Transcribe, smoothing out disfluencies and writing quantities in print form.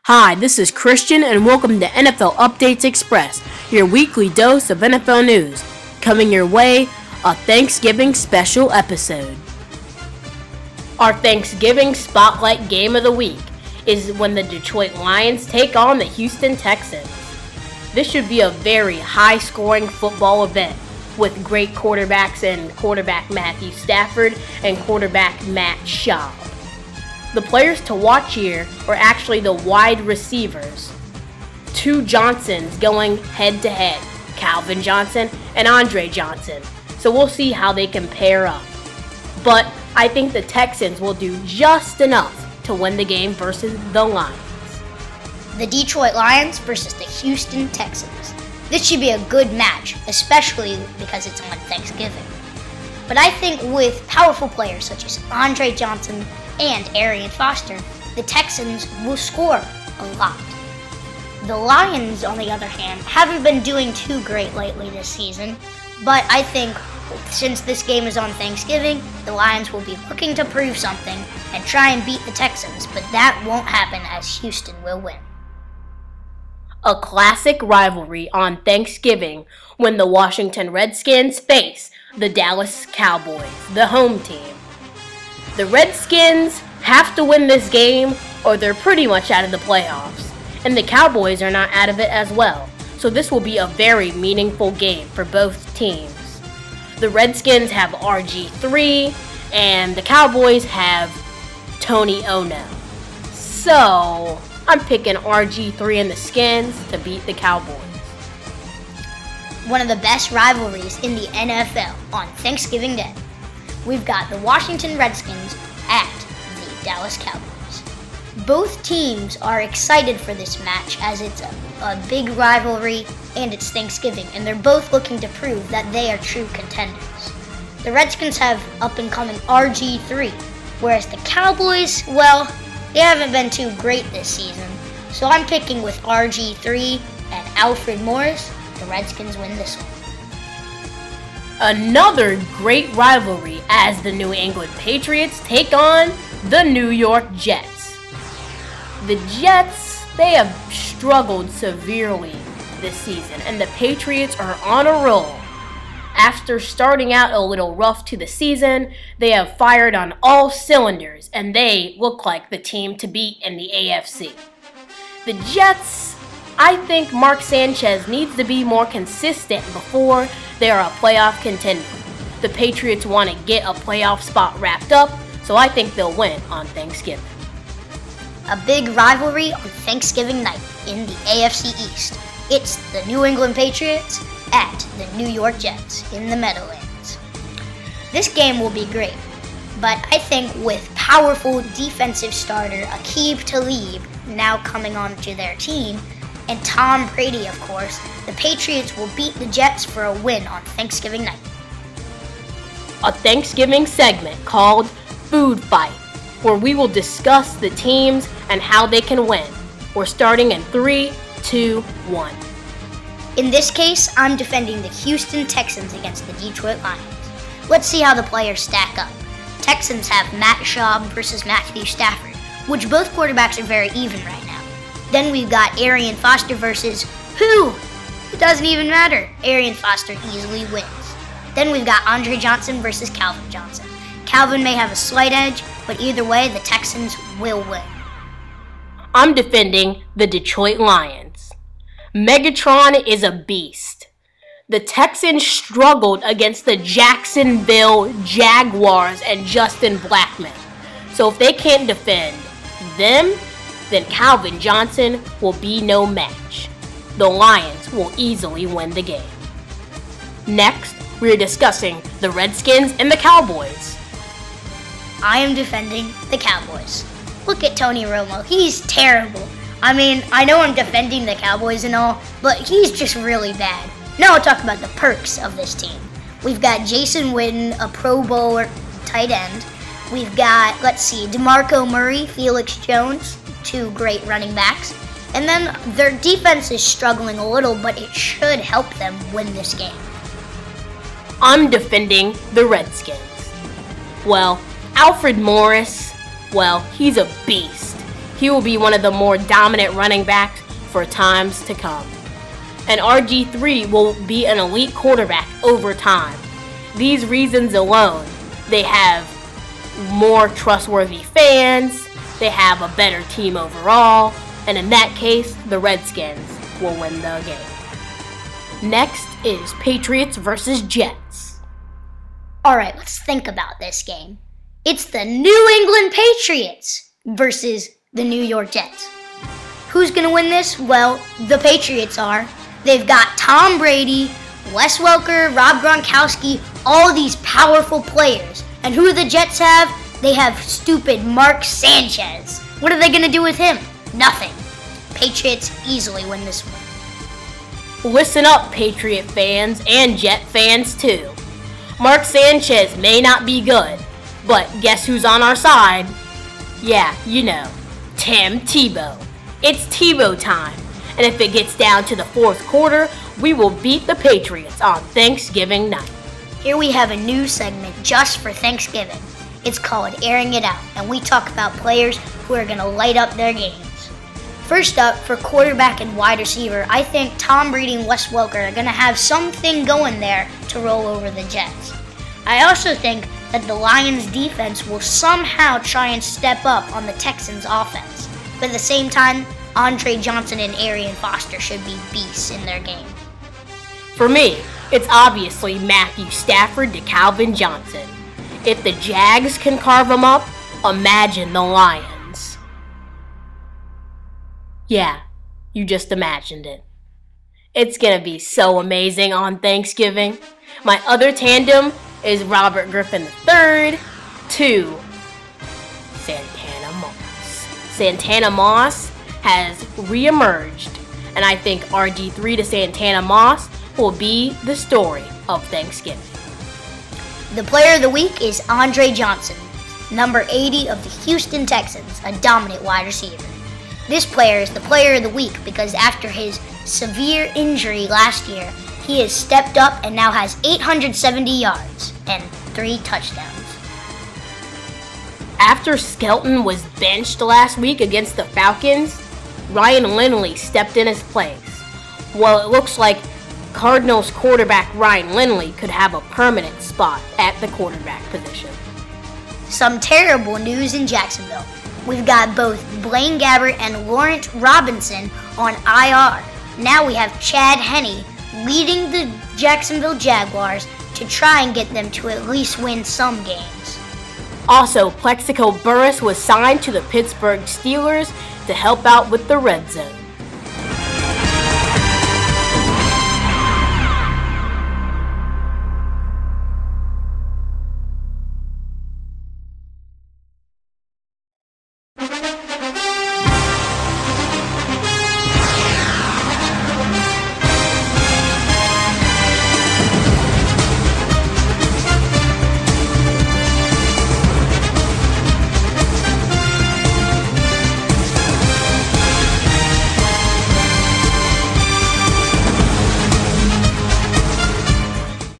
Hi, this is Christian and welcome to NFL Updates Express, your weekly dose of NFL news. Coming your way, a Thanksgiving special episode. Our Thanksgiving Spotlight Game of the Week is when the Detroit Lions take on the Houston Texans. This should be a very high-scoring football event with great quarterbacks in quarterback Matthew Stafford and quarterback Matt Schaub. The players to watch here are actually the wide receivers. Two Johnsons going head-to-head, Calvin Johnson and Andre Johnson. So we'll see how they can pair up. But I think the Texans will do just enough to win the game versus the Lions. The Detroit Lions versus the Houston Texans. This should be a good match, especially because it's on Thanksgiving. But I think with powerful players such as Andre Johnson and Arian Foster, the Texans will score a lot. The Lions, on the other hand, haven't been doing too great lately this season, but I think since this game is on Thanksgiving, the Lions will be looking to prove something and try and beat the Texans, but that won't happen as Houston will win. A classic rivalry on Thanksgiving when the Washington Redskins face the Dallas Cowboys, the home team. The Redskins have to win this game or they're pretty much out of the playoffs, and the Cowboys are not out of it as well, so this will be a very meaningful game for both teams. The Redskins have RG3 and the Cowboys have Tony Ono. So I'm picking RG3 and the Skins to beat the Cowboys. One of the best rivalries in the NFL on Thanksgiving Day. We've got the Washington Redskins at the Dallas Cowboys. Both teams are excited for this match as it's a big rivalry and it's Thanksgiving, and they're both looking to prove that they are true contenders. The Redskins have up-and-coming RG3, whereas the Cowboys, well, they haven't been too great this season. So I'm picking with RG3 and Alfred Morris. The Redskins win this one. Another great rivalry as the New England Patriots take on the New York Jets. The Jets, they have struggled severely this season, and the Patriots are on a roll. After starting out a little rough to the season, they have fired on all cylinders, and they look like the team to beat in the AFC. The Jets, I think Mark Sanchez needs to be more consistent before they are a playoff contender. The Patriots want to get a playoff spot wrapped up, so I think they'll win on Thanksgiving. A big rivalry on Thanksgiving night in the AFC East. It's the New England Patriots at the New York Jets in the Meadowlands. This game will be great, but I think with powerful defensive starter Aqib Talib now coming onto their team, and Tom Brady, of course, the Patriots will beat the Jets for a win on Thanksgiving night. A Thanksgiving segment called Food Fight, where we will discuss the teams and how they can win. We're starting in 3, 2, 1. In this case, I'm defending the Houston Texans against the Detroit Lions. Let's see how the players stack up. Texans have Matt Schaub versus Matthew Stafford, which both quarterbacks are very even right now. Then we've got Arian Foster versus who? It doesn't even matter. Arian Foster easily wins. Then we've got Andre Johnson versus Calvin Johnson. Calvin may have a slight edge, but either way, the Texans will win. I'm defending the Detroit Lions. Megatron is a beast. The Texans struggled against the Jacksonville Jaguars and Justin Blackmon. So if they can't defend them, then Calvin Johnson will be no match. The Lions will easily win the game. Next, we are discussing the Redskins and the Cowboys. I am defending the Cowboys. Look at Tony Romo. He's terrible. I mean, I know I'm defending the Cowboys and all, but he's just really bad. Now I'll talk about the perks of this team. We've got Jason Witten, a Pro Bowler tight end. We've got, DeMarco Murray, Felix Jones, two great running backs. And then their defense is struggling a little, but it should help them win this game. I'm defending the Redskins. Well, Alfred Morris, well, he's a beast. He will be one of the more dominant running backs for times to come. And RG3 will be an elite quarterback over time. These reasons alone, they have more trustworthy fans, they have a better team overall, and in that case, the Redskins will win the game. Next is Patriots versus Jets. Alright, let's think about this game. It's the New England Patriots versus the New York Jets. Who's going to win this? Well, the Patriots are. They've got Tom Brady, Wes Welker, Rob Gronkowski, all these powerful players. And who do the Jets have? They have stupid Mark Sanchez. What are they going to do with him? Nothing. Patriots easily win this one. Listen up, Patriot fans and Jet fans too. Mark Sanchez may not be good, but guess who's on our side? Yeah, you know, Tim Tebow. It's Tebow time, and if it gets down to the fourth quarter, we will beat the Patriots on Thanksgiving night. Here we have a new segment just for Thanksgiving. It's called Airing It Out, and we talk about players who are going to light up their games. First up, for quarterback and wide receiver, I think Tom Brady and Wes Welker are going to have something going there to roll over the Jets. I also think that the Lions' defense will somehow try and step up on the Texans' offense. But at the same time, Andre Johnson and Arian Foster should be beasts in their game. For me, it's obviously Matthew Stafford to Calvin Johnson. If the Jags can carve them up, imagine the Lions. Yeah, you just imagined it. It's gonna be so amazing on Thanksgiving. My other tandem is Robert Griffin III to Santana Moss. Santana Moss has reemerged, and I think RG3 to Santana Moss will be the story of Thanksgiving. The player of the week is Andre Johnson, number 80 of the Houston Texans, a dominant wide receiver. This player is the player of the week because after his severe injury last year, he has stepped up and now has 870 yards and 3 touchdowns. After Skelton was benched last week against the Falcons, Ryan Lindley stepped in his place. Well, it looks like Cardinals quarterback Ryan Lindley could have a permanent spot at the quarterback position. Some terrible news in Jacksonville. We've got both Blaine Gabbert and Laurent Robinson on IR. Now we have Chad Henne leading the Jacksonville Jaguars to try and get them to at least win some games. Also, Plexico Burress was signed to the Pittsburgh Steelers to help out with the red zone.